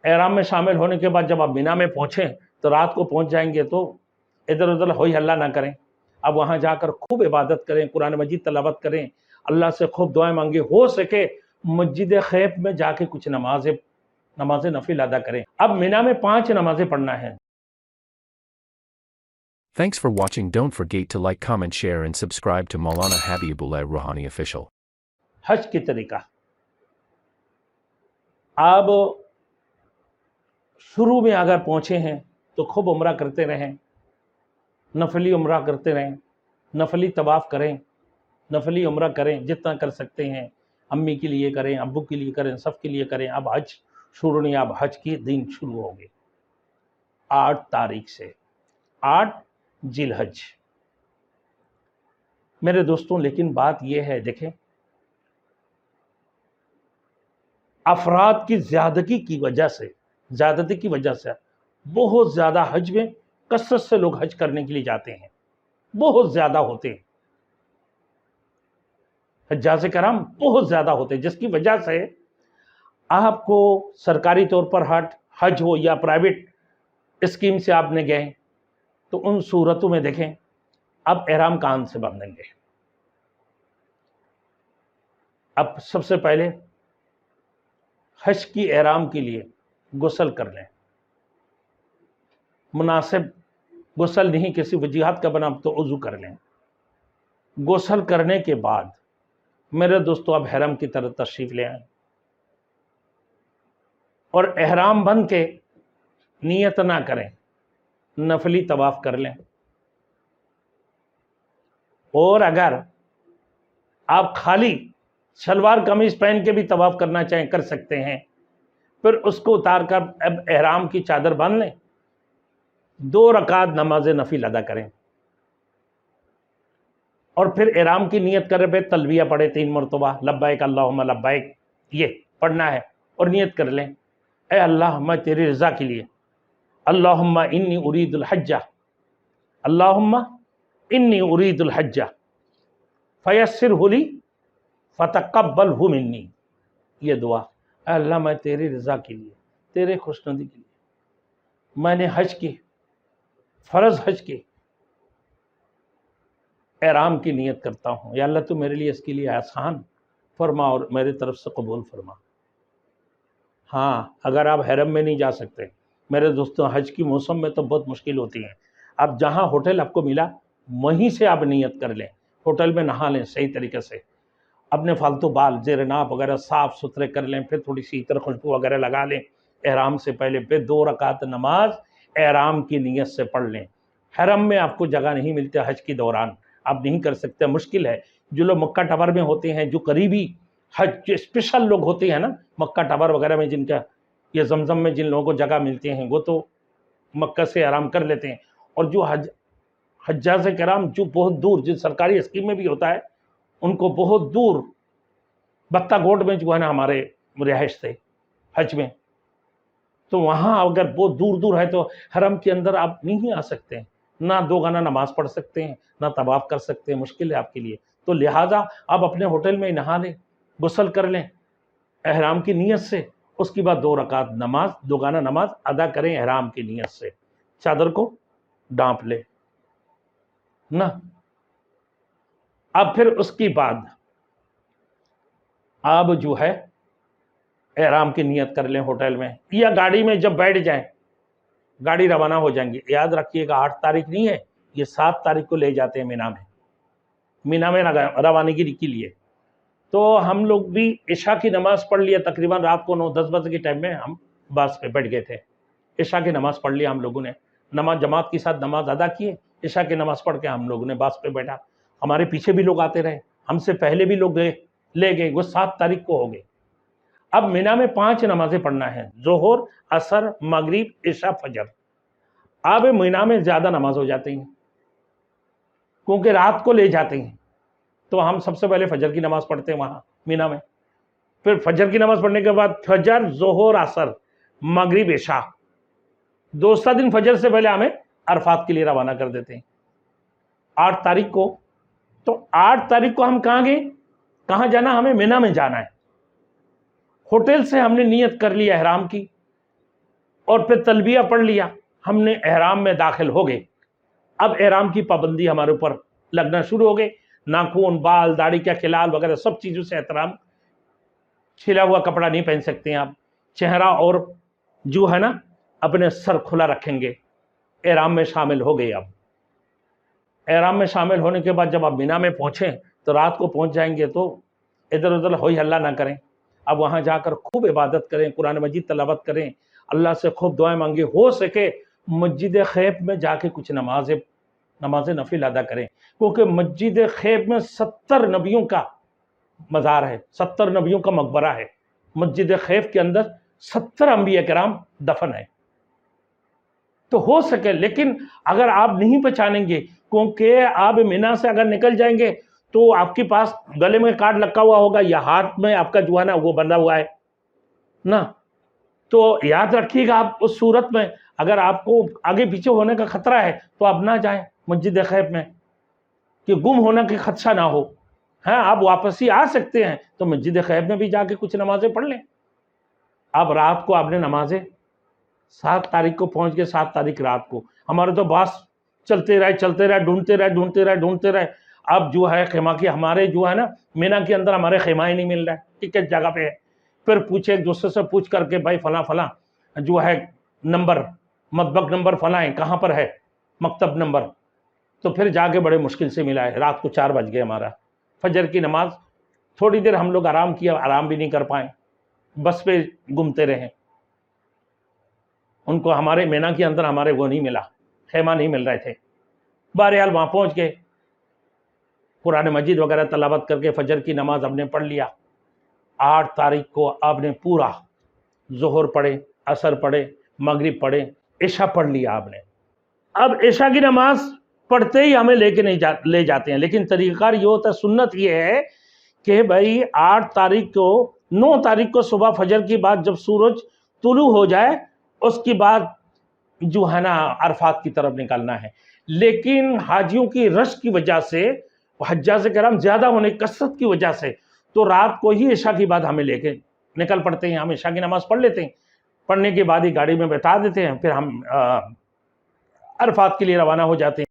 एहराम में शामिल होने के बाद जब आप मीना में पहुँचें तो रात को पहुँच जाएंगे तो इधर उधर होई हल्ला ना करें। अब वहाँ जाकर खूब इबादत करें, कुरान मजीद तलावत करें, अल्लाह से खूब दुआएं मांगे, हो सके मस्जिद खैफ में जाके कुछ नमाजें नफिल अदा करें। अब मीना में 5 नमाजें पढ़ना है। Thanks for watching. Don't forget to like, comment, share and subscribe to Maulana Habibullah Rouhani Official. हज की तरीका, आप शुरू में अगर पहुँचे हैं तो खूब उम्रा करते रहें, नफली उम्रा करते रहें, नफली तवाफ़ करें, नफली उम्रा करें, जितना कर सकते हैं। अम्मी के लिए करें, अब्बू के लिए करें, सब के लिए करें। अब हज शुरू नहीं, अब हज के दिन शुरू होंगे 8 तारीख से, 8 जिलहज। मेरे दोस्तों, लेकिन बात यह है, देखें, अफराद की ज़्यादती की वजह से बहुत ज़्यादा हज में कसरत से लोग हज करने के लिए जाते हैं, बहुत ज़्यादा होते हैं, हज्जाज कराम बहुत ज़्यादा होते हैं, जिसकी वजह से आपको सरकारी तौर पर हज हो या प्राइवेट स्कीम से आपने गए तो उन सूरतों में देखें अब एहराम कान से बांधेंगे। अब सबसे पहले हज की एहराम के लिए गुस्ल कर लें, मुनासिब गुस्ल नहीं किसी वजूहात का बना तो वज़ू कर लें। गुस्ल करने के बाद मेरे दोस्तों अब हरम की तरफ तशरीफ़ ले आएं और एहराम बंद के नियत ना करें, नफली तवाफ़ कर लें। और अगर आप खाली शलवार कमीज पहन के भी तवाफ़ करना चाहें कर सकते हैं, फिर उसको उतार कर अब एहराम की चादर बांध लें, 2 रकात नमाज नफिल अदा करें और फिर एहराम की नियत करें पे तलबिया पढ़े 3 मरतबा, लब्बैक अल्लाहुम्मा लब्बैक, ये पढ़ना है और नियत कर लें, ए अल्लाह मैं तेरी रज़ा के लिए, अल्लाहुम्मा इन्नी उरीदुल हज्जा, अल्लाहुम्मा इन्नी उरीदुल हज्जा फयस्सिरहु ली फतक़ब्बलहु मिन्नी। ये दुआ, अल्लाह मैं तेरी रज़ा के लिए, तेरे खुशनुदी के लिए मैंने हज की, फ़र्ज़ हज की एहराम की नियत करता हूँ, या अल्लाह तू मेरे लिए इसके लिए आसान फरमा और मेरी तरफ से कबूल फरमा। हाँ, अगर आप हरम में नहीं जा सकते मेरे दोस्तों, हज की मौसम में तो बहुत मुश्किल होती है। अब जहाँ होटल आपको मिला वहीं से आप नियत कर लें, होटल में नहा लें सही तरीके से, अपने फालतू बाल ज़ेर नाप वगैरह साफ़ सुथरे कर लें, फिर थोड़ी सी इतर खुशबू वगैरह लगा लें एहराम से पहले, फिर 2 रकात नमाज एहराम की नियत से पढ़ लें। हरम में आपको जगह नहीं मिलती, हज के दौरान आप नहीं कर सकते, मुश्किल है। जो लोग मक्का टावर में होते हैं, जो करीबी हज स्पेशल लोग होते हैं ना, मक्का टावर वगैरह में जिनका, ये जमजम में जिन लोगों को जगह मिलती हैं, वो तो मक्का से आराम कर लेते हैं। और जो हज्जाज कराम जो बहुत दूर, जिन सरकारी स्कीम में भी होता है, उनको बहुत दूर बत्ता गोट में जो है ना हमारे रिहाइश से हज में, तो वहाँ अगर बहुत दूर दूर है तो हरम के अंदर आप नहीं आ सकते, ना 2 गाना नमाज पढ़ सकते हैं, ना तवाफ़ कर सकते हैं, मुश्किल है आपके लिए। तो लिहाजा आप अपने होटल में नहा लें, गुस्ल कर लें एहराम की नियत से, उसके बाद 2 रकात नमाज, 2 गाना नमाज अदा करें एहराम की नियत से, चादर को ढांप ले ना। अब फिर उसके बाद आप जो है एहराम की नियत कर लें होटल में या गाड़ी में, जब बैठ जाएं गाड़ी रवाना हो जाएंगी। याद रखिएगा 8 तारीख नहीं है, ये 7 तारीख को ले जाते हैं मीना में रवानगी के लिए। तो हम लोग भी इशा की नमाज़ पढ़ लिया, तकरीबन रात को 9-10 बजे के टाइम में हम बस पे बैठ गए थे, इशा की नमाज़ पढ़ लिया हम लोगों ने, नमाज जमात के साथ नमाज अदा किए, इशा की नमाज़ पढ़ के हम लोगों ने बस पे बैठा। हमारे पीछे भी लोग आते रहे, हमसे पहले भी लोग गए, ले गए, वो 7 तारीख को हो गए। अब मीना में 5 नमाजें पढ़ना है, जोहर, असर, मगरिब, इशा, फजर। अब मीना में ज़्यादा नमाज हो जाती हैं क्योंकि रात को ले जाते हैं, तो हम सबसे पहले फजर की नमाज़ पढ़ते हैं वहाँ मीना में, फिर फजर की नमाज़ पढ़ने के बाद फजर, जोहर, असर, मगरिब, इशा, दूसरा दिन फजर से पहले हमें अरफात के लिए रवाना कर देते हैं 8 तारीख को। तो 8 तारीख को हम कहाँ गए, कहाँ जाना, हमें मीना में जाना है। होटल से हमने नियत कर ली एहराम की, اور پھر تلبیہ پڑھ لیا، ہم نے احرام میں داخل ہو گئے. اب احرام کی پابندی ہمارے اوپر لگنا شروع ہو گئی. ناخون، بال، داڑھی کا کھلال وغیرہ سب چیزوں سے احترام. چھلا ہوا کپڑا نہیں پہن سکتے ہیں آپ. چہرہ اور جو ہے نا اپنے سر کھلا رکھیں گے. احرام میں شامل ہو گئے. اب احرام میں شامل ہونے کے بعد جب آپ مینا میں پہنچیں تو رات کو پہنچ جائیں گے تو ادھر ادھر ہوئی ہلہ نہ کریں. اب وہاں جا کر خوب عبادت کریں، قرآن مجید تلاوت کریں، اللہ سے خوب دعائیں مانگیں. ہو سکے مسجد خیف میں جا کے کچھ نماز نفل ادا کریں، کیونکہ مسجد خیف میں 70 نبیوں کا مزار ہے، 70 نبیوں کا مقبرہ ہے. مسجد خیف کے اندر 70 انبیاء کرام دفن ہے. تو ہو سکے، لیکن اگر آپ نہیں پہچانیں گے، کیونکہ آپ مینا سے اگر نکل جائیں گے تو آپ کے پاس گلے میں کارڈ لگا ہوا ہوگا یا ہاتھ میں آپ کا جو ہے نا وہ بندھا ہوا ہے نا. تو یاد رکھیے گا، آپ اس صورت میں اگر آپ کو آگے پیچھے ہونے کا خطرہ ہے تو آپ نہ جائیں مسجد خیف میں، کہ گم ہونے کی خدشہ نہ ہو. ہاں آپ واپسی آ سکتے ہیں تو مسجد خیف میں بھی جا کے کچھ نمازیں پڑھ لیں. اب رات کو آپ نے نمازیں 7 تاریخ کو پہنچ گئے. 7 تاریخ رات کو ہمارے تو باس چلتے رہے ڈھونڈتے رہے. اب جو ہے خیمہ کی ہمارے جو ہے نا مینا کے اندر ہمارے خیمہ ہی نہیں مل رہا ہے، ٹکٹ جگہ پہ ہے. پھر پوچھے ایک دوسرے سے پوچھ کر کے بھائی فلاں جو ہے نمبر مطبخ نمبر فلاں کہاں پر ہے، مکتب نمبر. تو پھر جا کے بڑے مشکل سے ملا ہے. رات کو 4 بج گئے. ہمارا فجر کی نماز تھوڑی دیر ہم لوگ آرام کیا، آرام بھی نہیں کر پائے، بس پہ گھومتے رہے. ان کو ہمارے مینا کے اندر ہمارے وہ نہیں ملا، خیمہ نہیں مل رہے تھے. بہرحال وہاں پہنچ گئے، قرآن مجید وغیرہ تلاوت کر کے فجر کی نماز ہم نے پڑھ لیا. 8 تاریخ کو آپ نے پورا ظہر پڑھے، عصر پڑھے، مغرب پڑھے، عشاء پڑھ لیا آپ نے. اب عشاء کی نماز پڑھتے ہی ہمیں لے کے نہیں لے جاتے ہیں، لیکن طریقہ کار یہ ہوتا ہے، سنت یہ ہے کہ بھائی 8 تاریخ کو 9 تاریخ کو صبح فجر کی بعد جب سورج طلوع ہو جائے اس کی بعد جو ہے نا عرفات کی طرف نکلنا ہے. لیکن حاجیوں کی رش کی وجہ سے، حجاج کرام زیادہ ہونے کثرت کی وجہ سے، تو رات کو ہی عشاء کی بعد ہمیں لے کے نکل پڑتے ہیں. ہم عشاء کی نماز پڑھ لیتے ہیں، پڑھنے کے بعد ہی گاڑی میں بتا دیتے ہیں، پھر ہم عرفات کے لیے روانہ ہو جاتے ہیں.